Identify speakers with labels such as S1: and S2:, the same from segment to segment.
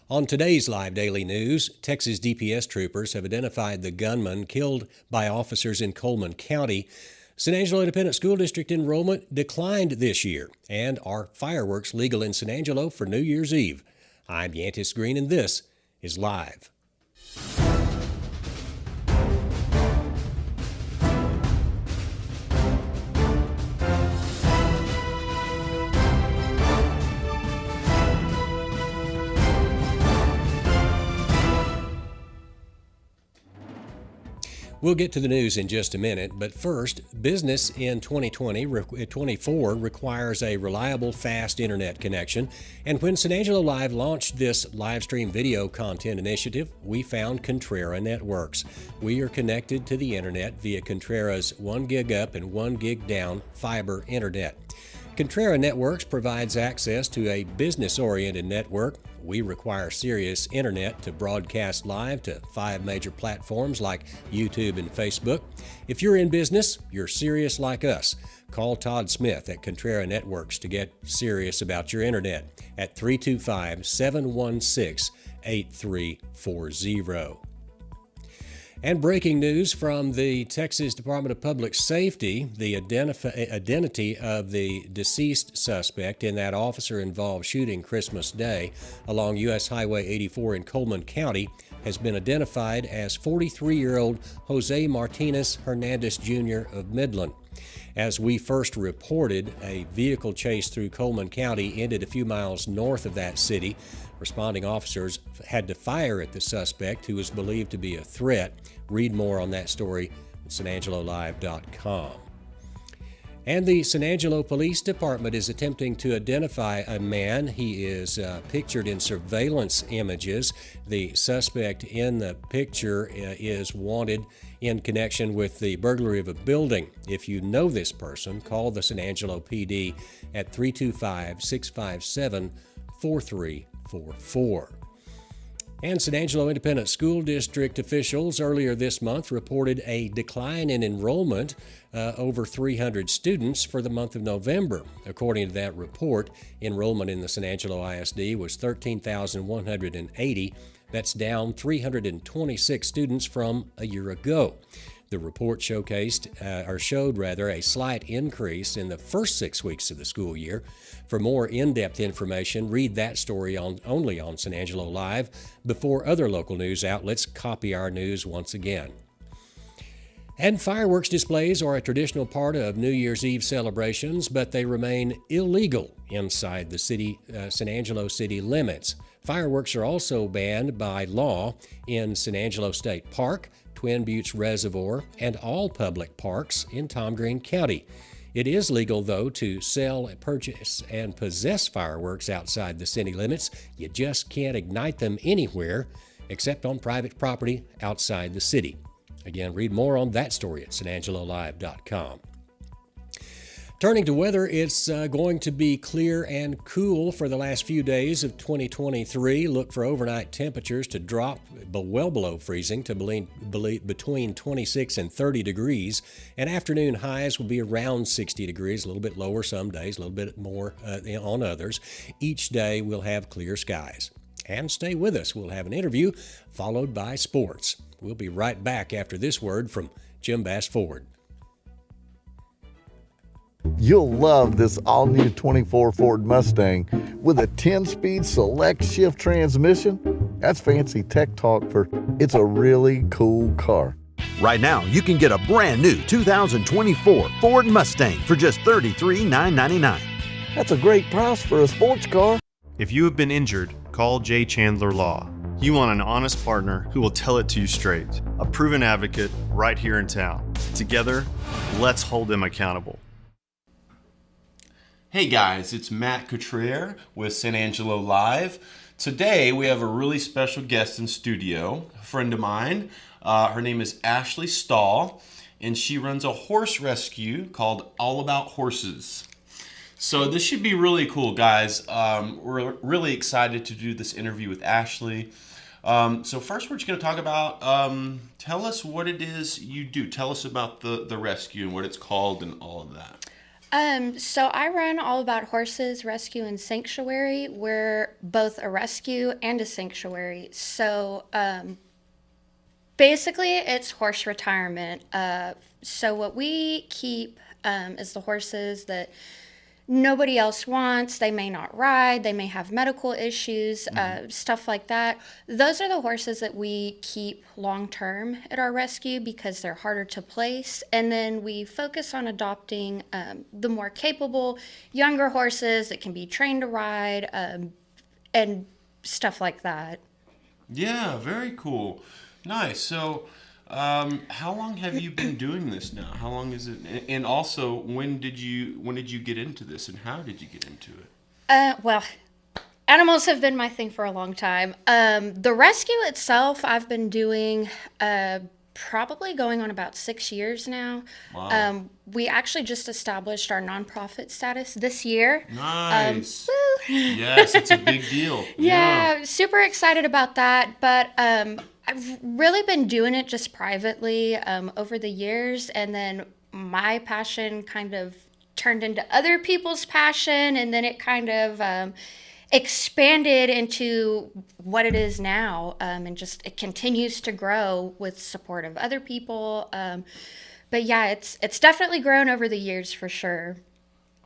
S1: On today's Live Daily News, Texas DPS troopers have identified the gunman killed by officers in Coleman County. San Angelo Independent School District enrollment declined this year, and are fireworks legal in San Angelo for New Year's Eve? I'm Yantis Green, and this is Live. We'll get to the news in just a minute, but first, business in 2024 requires a reliable, fast internet connection. And when San Angelo Live launched this live stream video content initiative, we found Contrera Networks. We are connected to the internet via Contrera's 1 gig up and 1 gig down fiber internet. Contrera Networks provides access to a business-oriented network. We require Sirius Internet to broadcast live to 5 major platforms like YouTube and Facebook. If you're in business, you're serious like us. Call Todd Smith at Contrera Networks to get serious about your internet at 325-716-8340. And breaking news from the Texas Department of Public Safety, the identity of the deceased suspect in that officer-involved shooting Christmas Day along U.S. Highway 84 in Coleman County has been identified as 43-year-old Jose Martinez Hernandez Jr. of Midland. As we first reported, a vehicle chase through Coleman County ended a few miles north of that city. Responding officers had to fire at the suspect, who was believed to be a threat. Read more on that story at sanangelolive.com. And the San Angelo Police Department is attempting to identify a man. He is pictured in surveillance images. The suspect in the picture is wanted in connection with the burglary of a building. If you know this person, call the San Angelo PD at 325-657-4344. And San Angelo Independent School District officials earlier this month reported a decline in enrollment, over 300 students for the month of November. According to that report, enrollment in the San Angelo ISD was 13,180. That's down 326 students from a year ago. The report showed a slight increase in the first 6 weeks of the school year. For more in-depth information, read that story only on San Angelo Live before other local news outlets copy our news once again. And fireworks displays are a traditional part of New Year's Eve celebrations, but they remain illegal inside the San Angelo city limits. Fireworks are also banned by law in San Angelo State Park, Twin Buttes Reservoir, and all public parks in Tom Green County. It is legal, though, to sell, purchase, and possess fireworks outside the city limits. You just can't ignite them anywhere except on private property outside the city. Again, read more on that story at sanangelolive.com. Turning to weather, it's going to be clear and cool for the last few days of 2023. Look for overnight temperatures to drop well below freezing to between 26 and 30 degrees. And afternoon highs will be around 60 degrees, a little bit lower some days, a little bit more on others. Each day we'll have clear skies. And stay with us. We'll have an interview followed by sports. We'll be right back after this word from Jim Bass Ford.
S2: You'll love this all-new 24 Ford Mustang with a 10-speed select shift transmission. That's fancy tech talk for it's a really cool car.
S3: Right now, you can get a brand new 2024 Ford Mustang for just $33,999.
S2: That's a great price for a sports car.
S4: If you have been injured, call J. Chandler Law. You want an honest partner who will tell it to you straight. A proven advocate right here in town. Together, let's hold them accountable.
S5: Hey guys, it's Matt Cotrier with San Angelo Live. Today we have a really special guest in studio, a friend of mine. Her name is Ashley Stahl, and she runs a horse rescue called All About Horses. So this should be really cool, guys. We're really excited to do this interview with Ashley. So first we're just going to talk about, tell us what it is you do. Tell us about the rescue and what it's called and all of that.
S6: So I run All About Horses Rescue and Sanctuary. We're both a rescue and a sanctuary. So basically, it's horse retirement. So what we keep is the horses that nobody else wants. They may not ride. They may have medical issues, stuff like that. Those are the horses that we keep long term at our rescue because they're harder to place. And then we focus on adopting the more capable, younger horses that can be trained to ride and stuff like that.
S5: Yeah, very cool. Nice. So, how long have you been doing this now? How long is it? And also, when did you get into this, and how did you get into it?
S6: Well, animals have been my thing for a long time. The rescue itself, I've been doing probably going on about 6 years now.
S5: Wow.
S6: We actually just established our nonprofit status this year.
S5: Nice.
S6: Woo.
S5: Yes, it's a big deal.
S6: Yeah, super excited about that. But I've really been doing it just privately over the years. And then my passion kind of turned into other people's passion. And then it kind of expanded into what it is now. And just it continues to grow with support of other people. But yeah, it's definitely grown over the years for sure.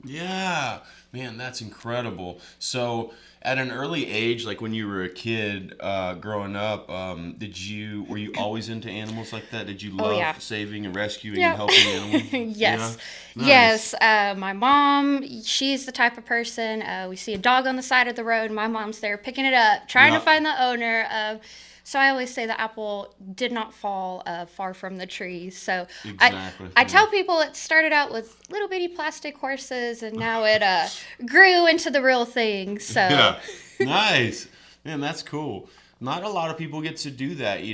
S5: Yeah, man, that's incredible. So, at an early age, like when you were a kid, growing up, were you always into animals like that? Did you love
S6: yeah.
S5: saving and rescuing
S6: Yeah.
S5: and helping animals?
S6: Yes.
S5: Yeah?
S6: Yes. My mom, she's the type of person, we see a dog on the side of the road, my mom's there picking it up, trying
S5: Yeah.
S6: to find the owner. So I always say the apple did not fall far from the tree. So
S5: Exactly.
S6: I tell people it started out with little bitty plastic horses, and now it grew into the real thing. So
S5: Yeah, nice. Man, that's cool. Not a lot of people get to do that,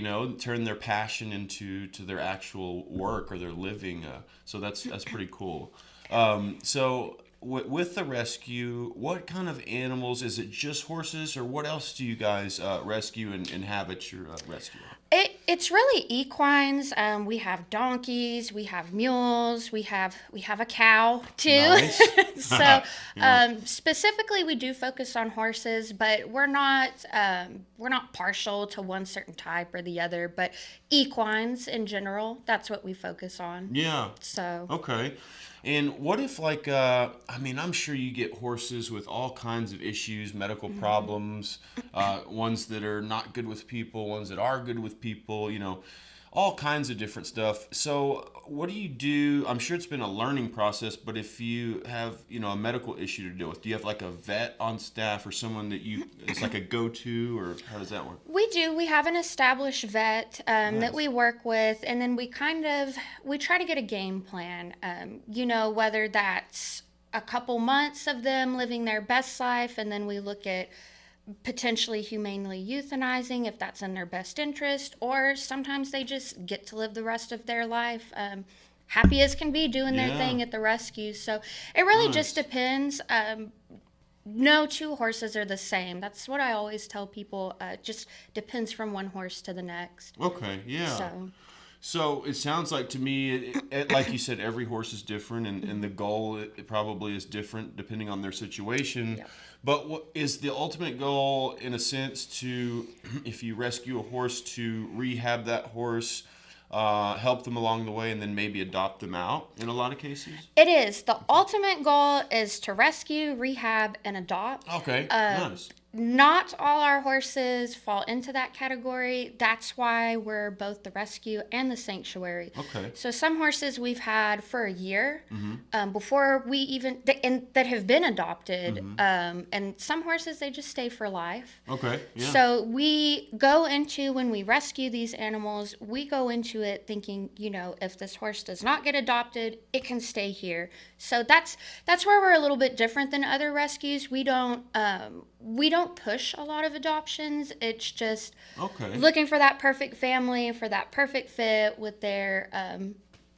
S5: turn their passion into their actual work or their living. So that's pretty cool. So with the rescue, what kind of animals? Is it just horses, or what else do you guys rescue and have at your rescue?
S6: It's really equines. We have donkeys, we have mules, we have a cow too.
S5: Nice.
S6: So
S5: Yeah.
S6: specifically, we do focus on horses, but we're not partial to one certain type or the other. But equines in general, that's what we focus on.
S5: Yeah.
S6: So
S5: Okay. And what if, I'm sure you get horses with all kinds of issues, medical problems, ones that are not good with people, ones that are good with people, all kinds of different stuff. So what do you do? I'm sure it's been a learning process, but if you have, a medical issue to deal with, do you have like a vet on staff or someone that it's like a go-to, or how does that work?
S6: we do. We have an established vet that we work with, and then we try to get a game plan. Whether that's a couple months of them living their best life, and then we look at potentially humanely euthanizing if that's in their best interest, or sometimes they just get to live the rest of their life happy as can be doing their
S5: Yeah.
S6: thing at the rescue. So it really
S5: Nice.
S6: just depends. No two horses are the same. That's what I always tell people. Just depends from one horse to the next.
S5: Okay, yeah.
S6: So
S5: So it sounds like to me, like you said, every horse is different, and the goal it probably is different depending on their situation.
S6: Yep.
S5: But what is the ultimate goal, in a sense, to, if you rescue a horse, to rehab that horse, help them along the way, and then maybe adopt them out in a lot of cases?
S6: it is. The ultimate goal is to rescue, rehab, and adopt.
S5: Okay, nice.
S6: Not all our horses fall into that category. That's why we're both the rescue and the sanctuary.
S5: Okay.
S6: So some horses we've had for a year before we even that have been adopted, and some horses they just stay for life.
S5: Okay, yeah.
S6: So we go into, when we rescue these animals, we go into it thinking, if this horse does not get adopted, it can stay here. So that's where we're a little bit different than other rescues. We don't push a lot of adoptions. It's just
S5: Okay.
S6: looking for that perfect family, for that perfect fit with their,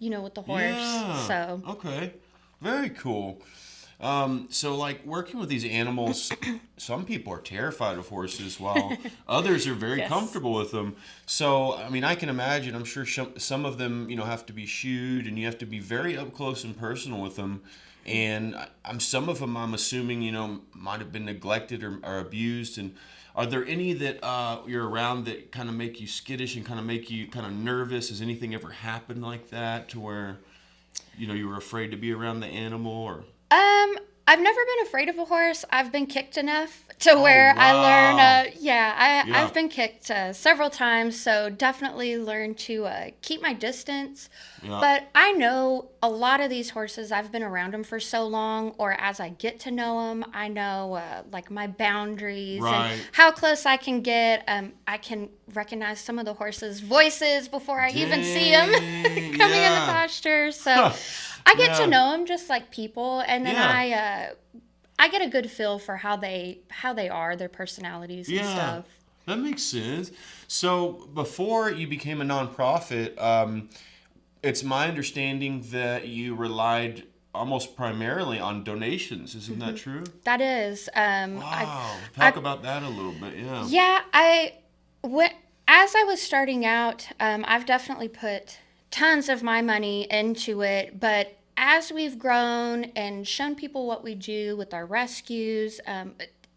S6: with the horse.
S5: Yeah.
S6: So
S5: Okay. Very cool. So, like, working with these animals, some people are terrified of horses, while others are very
S6: Yes.
S5: comfortable with them. So, I can imagine, I'm sure some of them, have to be shooed, and you have to be very up close and personal with them. and some of them I'm assuming might have been neglected or abused. And are there any that you're around that kind of make you skittish and kind of make you kind of nervous? Has anything ever happened like that to where you were afraid to be around the animal? Or
S6: I've never been afraid of a horse. I've been kicked enough to where I learn. I've been kicked several times, so definitely learn to keep my distance.
S5: Yeah.
S6: But I know a lot of these horses. I've been around them for so long, or as I get to know them, I know like my boundaries and how close I can get. I can recognize some of the horses' voices before I even see them coming in the pasture. So. I get to know them just like people, and then I get a good feel for how they are, their personalities and stuff.
S5: That makes sense. So before you became a nonprofit, it's my understanding that you relied almost primarily on donations. Isn't that true?
S6: That is.
S5: Talk about that a little bit.
S6: Yeah. As I was starting out, I've definitely put tons of my money into it, but as we've grown and shown people what we do with our rescues, and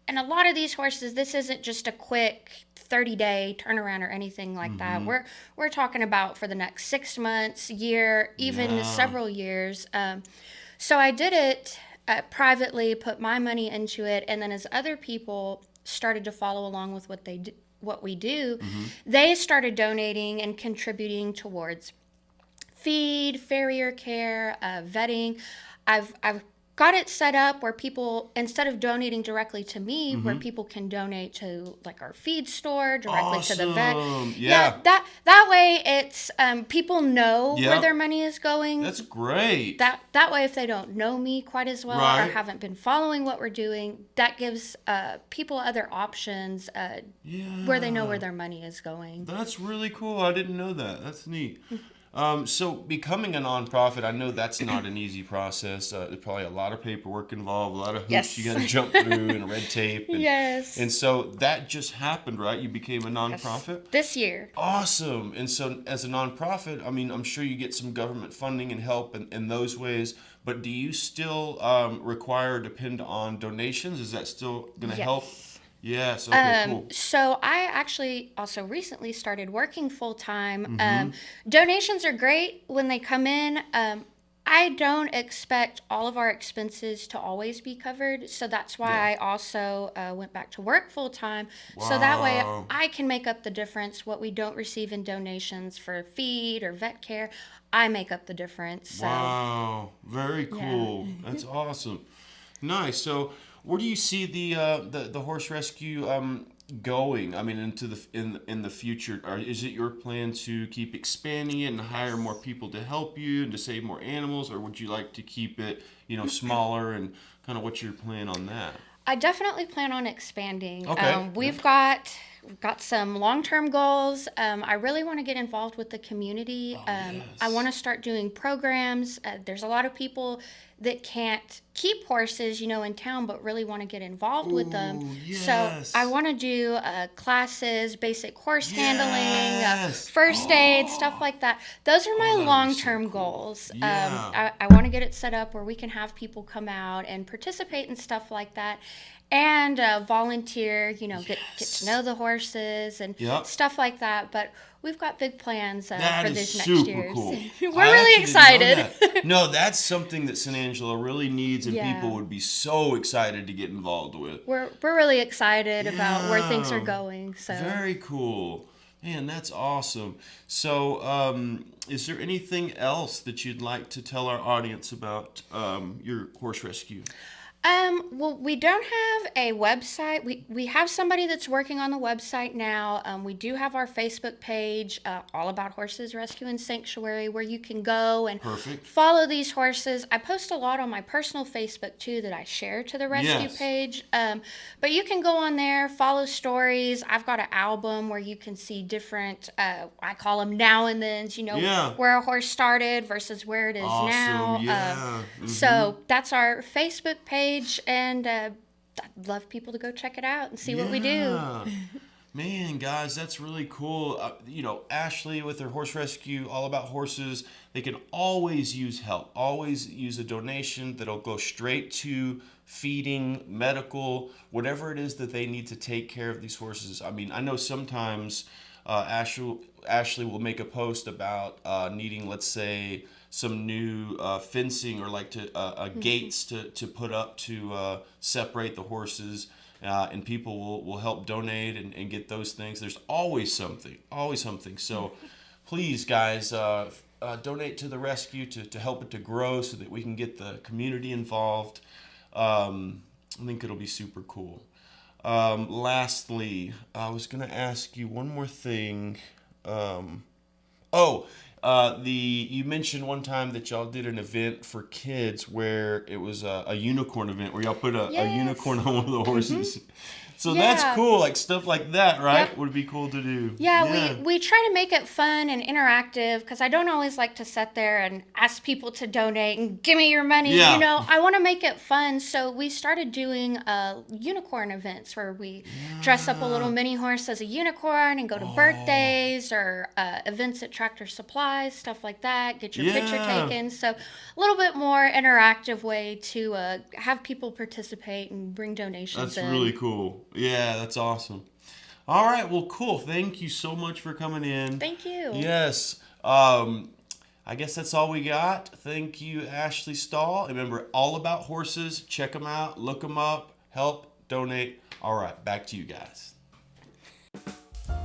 S6: a lot of these horses, this isn't just a quick 30-day turnaround or anything like that. We're talking about for the next 6 months, year, even several years. So I did it privately, put my money into it, and then as other people started to follow along with what we do, they started donating and contributing towards feed, farrier care, vetting. I've got it set up where people, instead of donating directly to me, where people can donate to like our feed store directly to the vet. That way it's people know where their money is going.
S5: That's great.
S6: That way, if they don't know me quite as well or haven't been following what we're doing, that gives people other options where they know where their money is going.
S5: That's really cool. I didn't know that. That's neat. So becoming a nonprofit, I know that's not an easy process. There's probably a lot of paperwork involved, a lot of hoops you got to jump through and red tape. And, and so that just happened, right? You became a nonprofit?
S6: This year.
S5: Awesome. And so as a nonprofit, I mean, I'm sure you get some government funding and help in those ways, but do you still require or depend on donations? Is that still going to help? Yes. Okay, cool.
S6: So I actually also recently started working full time. Donations are great when they come in. I don't expect all of our expenses to always be covered. So that's why I also went back to work full time. So that way I can make up the difference. What we don't receive in donations for feed or vet care, I make up the difference. So.
S5: Wow. Very cool. That's awesome. Nice. So where do you see the horse rescue going? I mean, into in the future, is it your plan to keep expanding it and hire more people to help you and to save more animals, or would you like to keep it, smaller, and kind of what's your plan on that?
S6: I definitely plan on expanding.
S5: Okay.
S6: We've got some long-term goals. I really want to get involved with the community. I want to start doing programs. There's a lot of people that can't keep horses, in town, but really want to get involved with them. So I want to do classes, basic horse handling, first aid, stuff like that. Those are my long-term goals. I want to get it set up where we can have people come out and participate in stuff like that. And volunteer, get to know the horses and stuff like that. But we've got big plans for this next year.
S5: Cool.
S6: We're really excited.
S5: No, that's something that San Angelo really needs, and people would be so excited to get involved with.
S6: We're really excited about where things are going. So
S5: very cool. Man, that's awesome. So, is there anything else that you'd like to tell our audience about your horse rescue?
S6: Well, we don't have a website. We have somebody that's working on the website now. We do have our Facebook page, all about horses rescue and sanctuary, where you can go and follow these horses. I post a lot on my personal Facebook too that I share to the rescue page. But you can go on there, follow stories. I've got an album where you can see different, I call them now and thens, where a horse started versus where it is now. So that's our Facebook page. And I'd love people to go check it out and see what we do.
S5: Man, guys, that's really cool. Ashley with her horse rescue, all about horses, they can always use help, always use a donation that'll go straight to feeding, medical, whatever it is that they need to take care of these horses. I mean, I know sometimes Ashley will make a post about needing, let's say, some new fencing or gates to put up to separate the horses. And people will help donate and get those things. There's always something. So please, guys, donate to the rescue to help it to grow so that we can get the community involved. I think it'll be super cool. Lastly, I was going to ask you one more thing. You mentioned one time that y'all did an event for kids where it was a unicorn event where y'all put a unicorn on one of the horses. So that's cool, like stuff like that, right?
S6: Yep.
S5: Would be cool to do.
S6: Yeah, we try to make it fun and interactive because I don't always like to sit there and ask people to donate and give me your money.
S5: Yeah.
S6: You know, I want to make it fun. So we started doing unicorn events where we dress up a little mini horse as a unicorn and go to birthdays or events at Tractor Supplies, stuff like that. Get your picture taken. So a little bit more interactive way to have people participate and bring donations in.
S5: That's really cool. Yeah, that's awesome. All right, well, cool. Thank you so much for coming in.
S6: Thank you.
S5: Yes. I guess that's all we got. Thank you, Ashley Stahl. Remember, all about horses. Check them out. Look them up. Help. Donate. All right, back to you guys.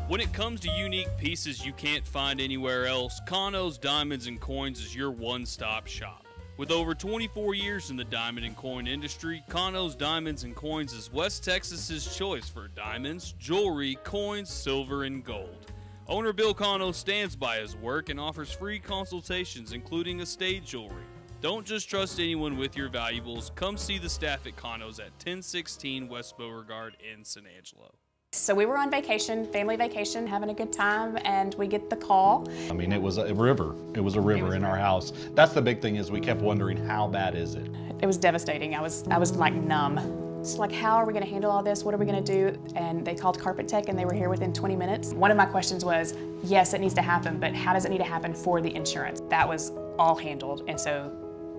S7: When it comes to unique pieces you can't find anywhere else, Kano's Diamonds and Coins is your one-stop shop. With over 24 years in the diamond and coin industry, Kano's Diamonds and Coins is West Texas's choice for diamonds, jewelry, coins, silver, and gold. Owner Bill Kano stands by his work and offers free consultations, including estate jewelry. Don't just trust anyone with your valuables. Come see the staff at Kano's at 1016 West Beauregard in San Angelo.
S8: So we were on vacation, family vacation, having a good time, and we get the call.
S9: I mean, it was a river. It was a river in our house. That's the big thing, is we kept wondering, how bad is it?
S8: It was devastating. I was like numb. It's like, how are we gonna handle all this? What are we gonna do? And they called Carpet Tech and they were here within 20 minutes. One of my questions was, yes, it needs to happen, but how does it need to happen for the insurance? That was all handled, and so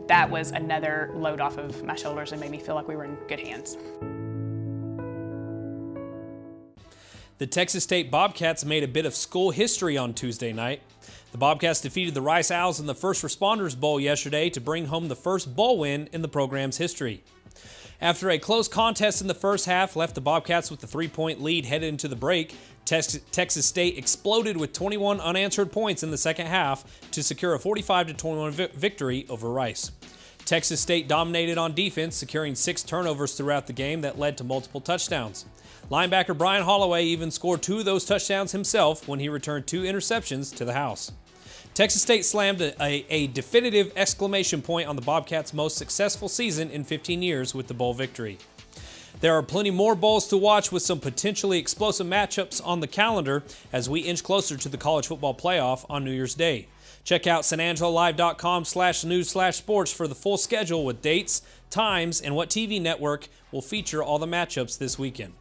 S8: that was another load off of my shoulders and made me feel like we were in good hands.
S10: The Texas State Bobcats made a bit of school history on Tuesday night. The Bobcats defeated the Rice Owls in the First Responders Bowl yesterday to bring home the first bowl win in the program's history. After a close contest in the first half left the Bobcats with a 3-point lead headed into the break, Texas State exploded with 21 unanswered points in the second half to secure a 45-21 victory over Rice. Texas State dominated on defense, securing 6 turnovers throughout the game that led to multiple touchdowns. Linebacker Brian Holloway even scored 2 of those touchdowns himself when he returned 2 interceptions to the house. Texas State slammed a definitive exclamation point on the Bobcats' most successful season in 15 years with the bowl victory. There are plenty more bowls to watch with some potentially explosive matchups on the calendar as we inch closer to the college football playoff on New Year's Day. Check out sanangelolive.com/news/sports for the full schedule with dates, times, and what TV network will feature all the matchups this weekend.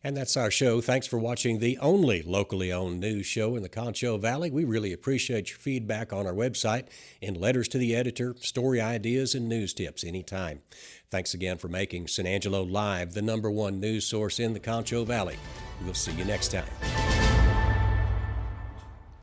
S1: And that's our show. Thanks for watching the only locally owned news show in the Concho Valley. We really appreciate your feedback on our website in letters to the editor, story ideas, and news tips anytime. Thanks again for making San Angelo Live the #1 news source in the Concho Valley. We'll see you next time.